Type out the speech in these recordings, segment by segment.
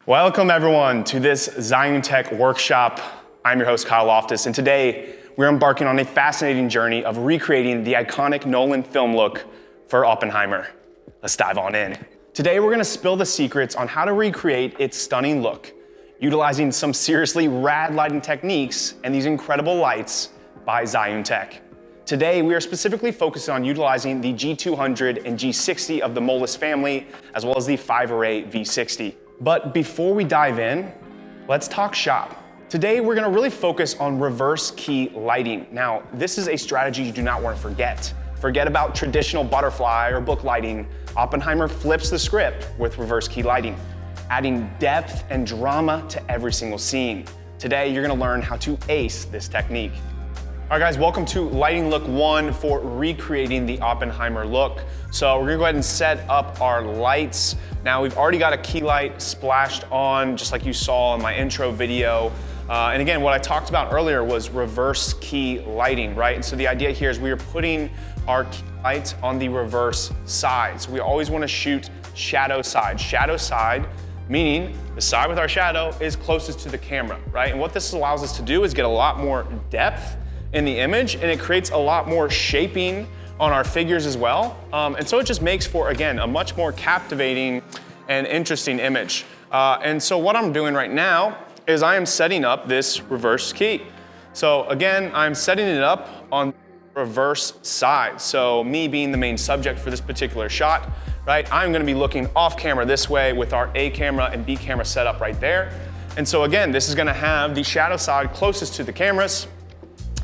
Welcome everyone to this ZHIYUN-TECH workshop. I'm your host Kyle Loftus, and today we're embarking on a fascinating journey of recreating the iconic Nolan film look for Oppenheimer. Let's dive on in. Today we're gonna spill the secrets on how to recreate its stunning look, utilizing some seriously rad lighting techniques and these incredible lights by ZHIYUN-TECH. Today, we are specifically focusing on utilizing the G200 and G60 of the Molis family, as well as the 5-array V60. But before we dive in, let's talk shop. Today, we're gonna really focus on reverse key lighting. Now, this is a strategy you do not want to forget. Forget about traditional butterfly or book lighting. Oppenheimer flips the script with reverse key lighting, adding depth and drama to every single scene. Today, you're gonna learn how to ace this technique. All right guys, welcome to lighting look 1 for recreating the Oppenheimer look. So we're gonna go ahead and set up our lights. Now we've already got a key light splashed on, just like you saw in my intro video. And again, what I talked about earlier was reverse key lighting, right? And so the idea here is we are putting our key lights on the reverse side. So we always wanna shoot shadow side. Shadow side, meaning the side with our shadow is closest to the camera, right? And what this allows us to do is get a lot more depth in the image, and it creates a lot more shaping on our figures as well. And so it just makes for, again, a much more captivating and interesting image. And so what I'm doing right now is I am setting up this reverse key. So again, I'm setting it up on the reverse side. So me being the main subject for this particular shot, right? I'm gonna be looking off camera this way with our A camera and B camera set up right there. And so again, this is gonna have the shadow side closest to the cameras,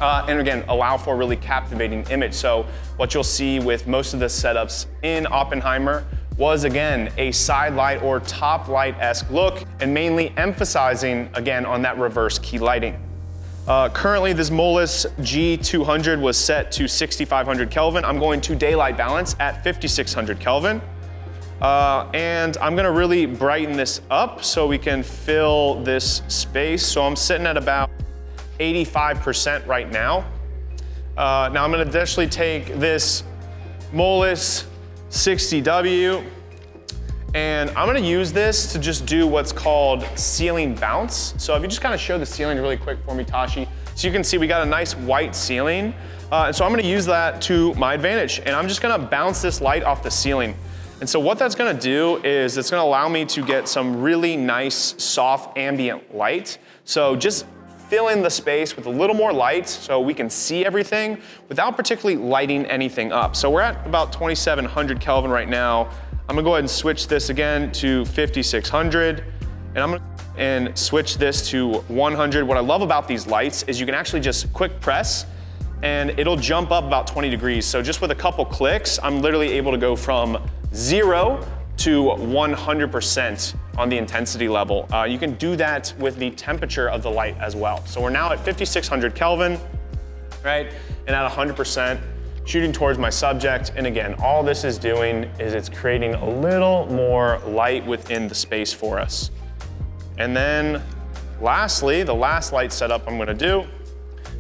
and again, allow for a really captivating image. So what you'll see with most of the setups in Oppenheimer was, again, a side light or top light-esque look, and mainly emphasizing, again, on that reverse key lighting. Currently, this Molis G200 was set to 6,500 Kelvin. I'm going to daylight balance at 5,600 Kelvin. And I'm gonna really brighten this up so we can fill this space. So I'm sitting at about 85% right now. Now I'm gonna additionally take this Molis 60W, and I'm gonna use this to just do what's called ceiling bounce. So if you just kind of show the ceiling really quick for me, Tashi. So you can see we got a nice white ceiling. And so I'm gonna use that to my advantage, and I'm just gonna bounce this light off the ceiling. And so what that's gonna do is it's gonna allow me to get some really nice, soft ambient light. So just fill in the space with a little more light so we can see everything without particularly lighting anything up. So we're at about 2,700 Kelvin right now. I'm gonna go ahead and switch this again to 5,600, and I'm gonna switch this to 100. What I love about these lights is you can actually just quick press and it'll jump up about 20 degrees. So just with a couple clicks, I'm literally able to go from 0 to 100% on the intensity level. You can do that with the temperature of the light as well. So we're now at 5,600 Kelvin, right? And at 100%, shooting towards my subject. And again, all this is doing is it's creating a little more light within the space for us. And then lastly, the last light setup I'm gonna do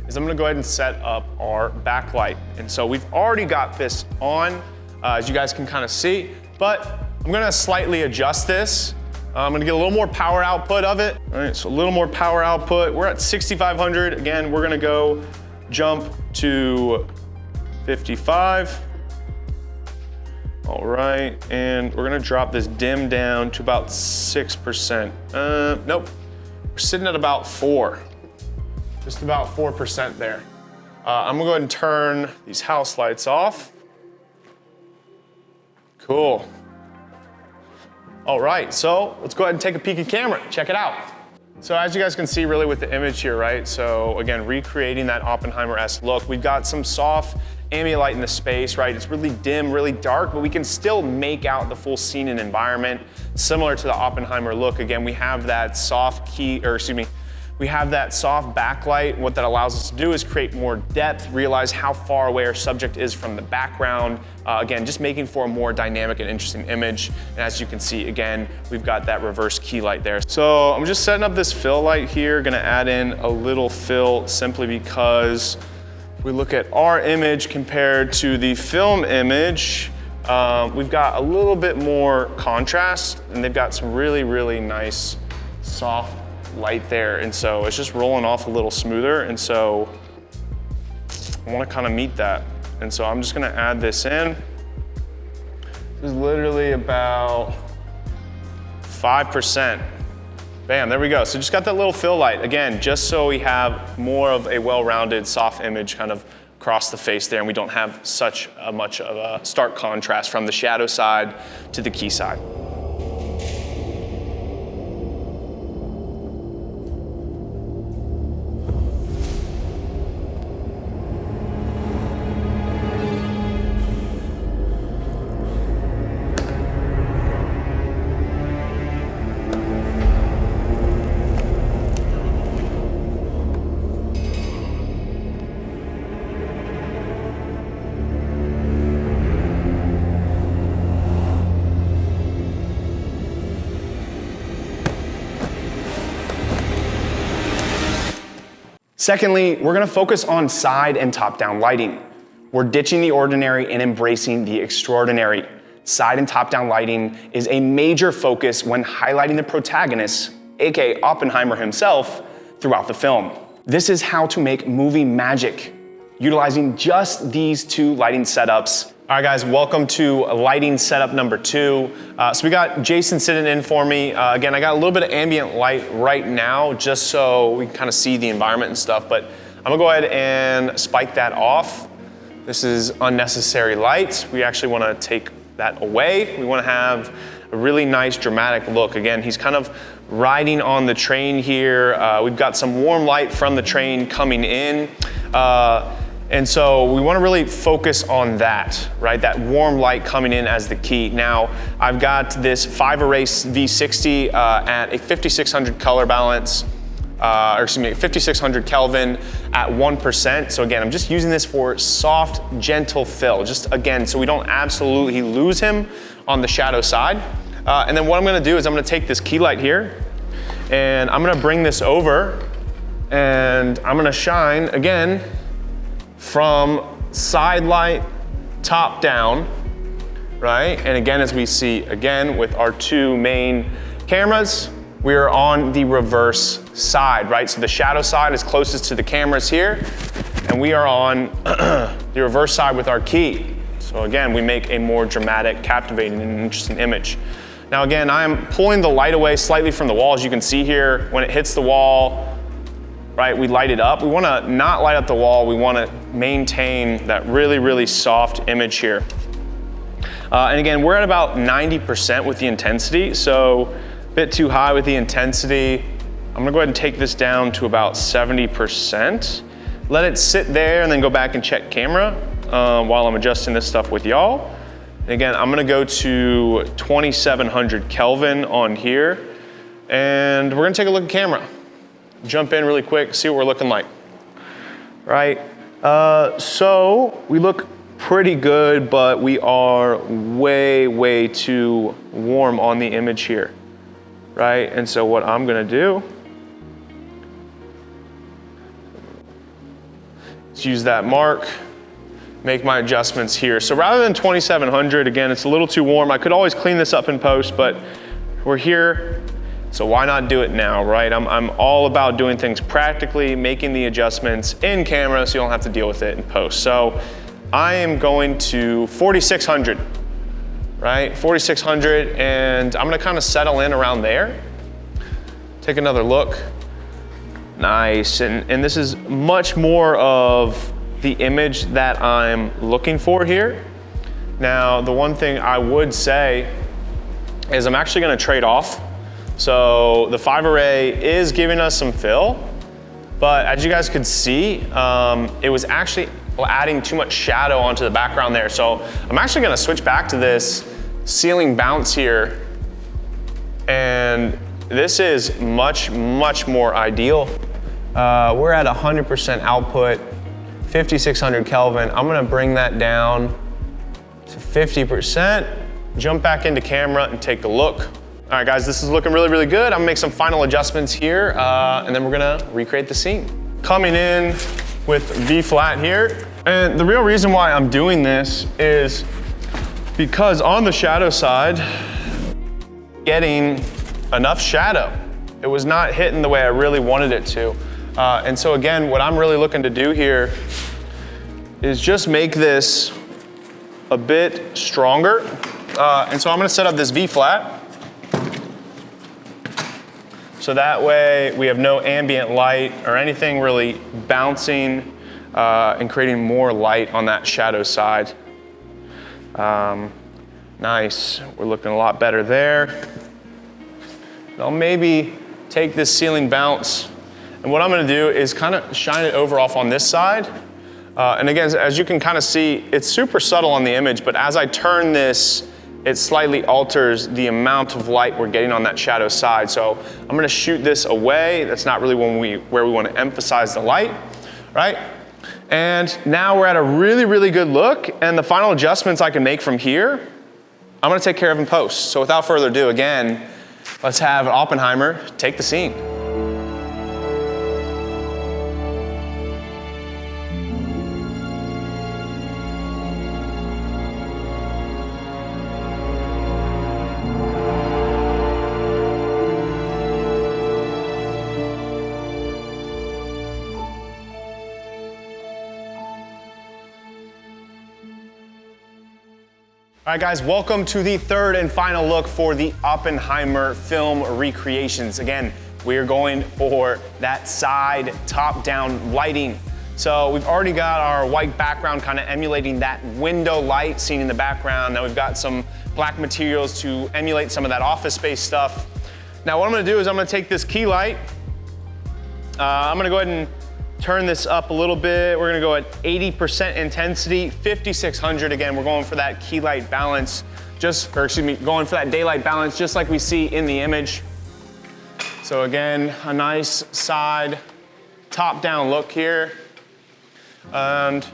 is I'm gonna go ahead and set up our backlight. And so we've already got this on, as you guys can kind of see, but I'm gonna slightly adjust this. I'm gonna get a little more power output of it. All right, so a little more power output. We're at 6,500. Again, we're gonna go jump to 55. All right, and we're gonna drop this dim down to about 6%. Nope, we're sitting at about 4. Just about 4% there. I'm gonna go ahead and turn these house lights off. Cool. All right, so let's go ahead and take a peek at camera. Check it out. So as you guys can see really with the image here, right? So again, recreating that Oppenheimer-esque look. We've got some soft ambient light in the space, right? It's really dim, really dark, but we can still make out the full scene and environment. Similar to the Oppenheimer look, again, we have that we have that soft backlight. What that allows us to do is create more depth, realize how far away our subject is from the background. Again, just making for a more dynamic and interesting image. And as you can see, again, we've got that reverse key light there. So I'm just setting up this fill light here, gonna add in a little fill simply because if we look at our image compared to the film image, we've got a little bit more contrast, and they've got some really, really nice soft light there. And so it's just rolling off a little smoother. And so I wanna kind of meet that. And so I'm just gonna add this in. This is literally about 5%. Bam, there we go. So just got that little fill light. Again, just so we have more of a well-rounded soft image kind of across the face there, and we don't have such much of a stark contrast from the shadow side to the key side. Secondly, we're gonna focus on side and top-down lighting. We're ditching the ordinary and embracing the extraordinary. Side and top-down lighting is a major focus when highlighting the protagonist, aka Oppenheimer himself, throughout the film. This is how to make movie magic, utilizing just these two lighting setups. All right, guys, welcome to lighting setup number 2. So we got Jason sitting in for me. Again, I got a little bit of ambient light right now just so we can kind of see the environment and stuff, but I'm gonna go ahead and spike that off. This is unnecessary light. We actually wanna take that away. We wanna have a really nice dramatic look. Again, he's kind of riding on the train here. We've got some warm light from the train coming in. And so we want to really focus on that, right? That warm light coming in as the key. Now, I've got this 5-array V60 at a 5600 color balance, or excuse me, 5600 Kelvin at 1%. So again, I'm just using this for soft, gentle fill. Just again, so we don't absolutely lose him on the shadow side. And then what I'm gonna do is I'm gonna take this key light here and I'm gonna bring this over and I'm gonna shine again from side light, top down, right? And again, as we see again with our two main cameras, we are on the reverse side, right? So the shadow side is closest to the cameras here, and we are on the reverse side with our key. So again, we make a more dramatic, captivating, and interesting image. Now again, I'm pulling the light away slightly from the wall. As you can see here, when it hits the wall, right, we light it up. We wanna not light up the wall. We wanna maintain that really, really soft image here. And again, we're at about 90% with the intensity, so a bit too high with the intensity. I'm gonna go ahead and take this down to about 70%. Let it sit there and then go back and check camera while I'm adjusting this stuff with y'all. And again, I'm gonna go to 2700 Kelvin on here, and we're gonna take a look at camera. Jump in really quick, see what we're looking like, right? So we look pretty good, but we are way, way too warm on the image here, right? And so what I'm gonna do is use that mark, make my adjustments here. So rather than 2700, again, it's a little too warm. I could always clean this up in post, but we're here. So why not do it now, right? I'm all about doing things practically, making the adjustments in camera so you don't have to deal with it in post. So I am going to 4600, right? 4600, and I'm gonna kind of settle in around there. Take another look. Nice, and this is much more of the image that I'm looking for here. Now, the one thing I would say is I'm actually gonna trade off. So the 5-array is giving us some fill, but as you guys could see, it was actually adding too much shadow onto the background there. So I'm actually gonna switch back to this ceiling bounce here, and this is much, much more ideal. We're at 100% output, 5600 Kelvin. I'm gonna bring that down to 50%, jump back into camera and take a look. All right, guys, this is looking really, really good. I'm gonna make some final adjustments here, and then we're gonna recreate the scene. Coming in with V flat here. And the real reason why I'm doing this is because on the shadow side, getting enough shadow. It was not hitting the way I really wanted it to. And so again, what I'm really looking to do here is just make this a bit stronger. And so I'm gonna set up this V-flat. So that way we have no ambient light or anything really bouncing and creating more light on that shadow side. Nice, we're looking a lot better there. I'll maybe take this ceiling bounce, and what I'm gonna do is kind of shine it over off on this side. And again, as you can kind of see, it's super subtle on the image, but as I turn this, it slightly alters the amount of light we're getting on that shadow side. So I'm gonna shoot this away. That's not really where we wanna emphasize the light, right? And now we're at a really, really good look, and the final adjustments I can make from here, I'm gonna take care of in post. So without further ado, again, let's have Oppenheimer take the scene. All right, guys, welcome to the third and final look for the Oppenheimer film recreations. Again, we are going for that side top-down lighting. So we've already got our white background kind of emulating that window light seen in the background. Now we've got some black materials to emulate some of that office space stuff. Now what I'm gonna do is I'm gonna take this key light. I'm gonna go ahead and turn this up a little bit. We're gonna go at 80% intensity, 5600. Again, we're going for that key light balance, going for that daylight balance, just like we see in the image. So again, a nice side top-down look here. And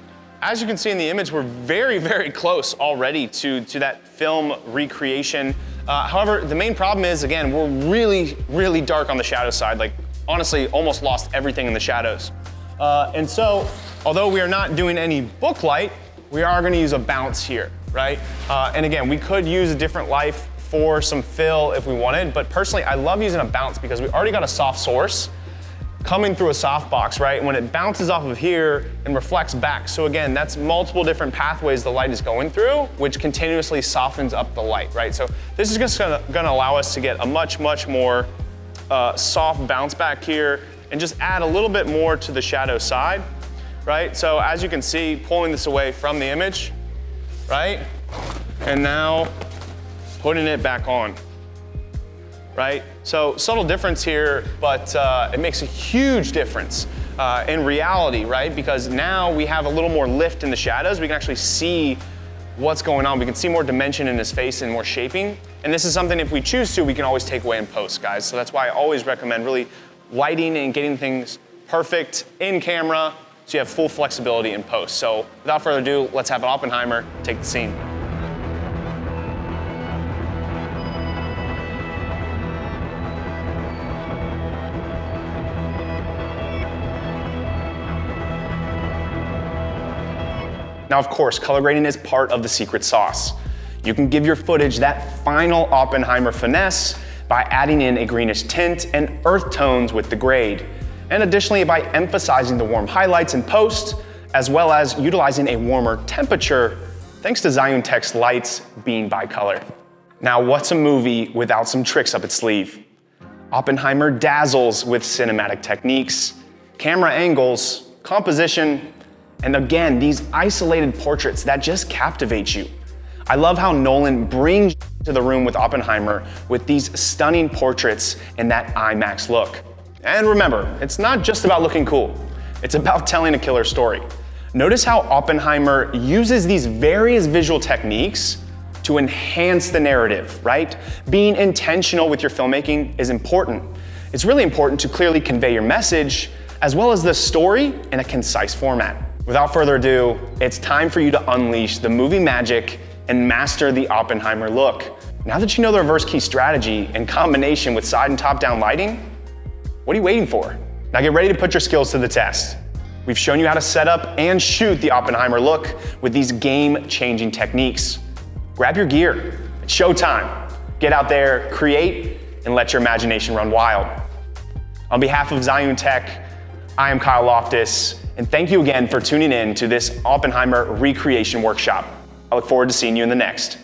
as you can see in the image, we're very, very close already to that film recreation. However, the main problem is, again, we're really, really dark on the shadow side. Like, honestly, almost lost everything in the shadows. And so, although we are not doing any book light, we are gonna use a bounce here, right? And again, we could use a different light for some fill if we wanted, but personally, I love using a bounce because we already got a soft source coming through a softbox, right? When it bounces off of here and reflects back. So again, that's multiple different pathways the light is going through, which continuously softens up the light, right? So this is just gonna allow us to get a much, much more soft bounce back here and just add a little bit more to the shadow side, right? So as you can see, pulling this away from the image, right? And now putting it back on, right? So subtle difference here, but it makes a huge difference in reality, right? Because now we have a little more lift in the shadows. We can actually see what's going on. We can see more dimension in his face and more shaping. And this is something, if we choose to, we can always take away in post, guys. So that's why I always recommend really lighting and getting things perfect in camera so you have full flexibility in post. So without further ado, let's have Oppenheimer take the scene. Now, of course, color grading is part of the secret sauce. You can give your footage that final Oppenheimer finesse by adding in a greenish tint and earth tones with the grade. And additionally, by emphasizing the warm highlights in post, as well as utilizing a warmer temperature, thanks to ZHIYUN-TECH's lights being bicolor. Now, what's a movie without some tricks up its sleeve? Oppenheimer dazzles with cinematic techniques, camera angles, composition, and again, these isolated portraits that just captivate you. I love how Nolan brings to the room with Oppenheimer with these stunning portraits and that IMAX look. And remember, it's not just about looking cool. It's about telling a killer story. Notice how Oppenheimer uses these various visual techniques to enhance the narrative, right? Being intentional with your filmmaking is important. It's really important to clearly convey your message as well as the story in a concise format. Without further ado, it's time for you to unleash the movie magic and master the Oppenheimer look. Now that you know the reverse key strategy in combination with side and top-down lighting, what are you waiting for? Now get ready to put your skills to the test. We've shown you how to set up and shoot the Oppenheimer look with these game-changing techniques. Grab your gear, it's showtime. Get out there, create, and let your imagination run wild. On behalf of ZHIYUN-TECH, I am Kyle Loftus, and thank you again for tuning in to this Oppenheimer recreation workshop. I look forward to seeing you in the next.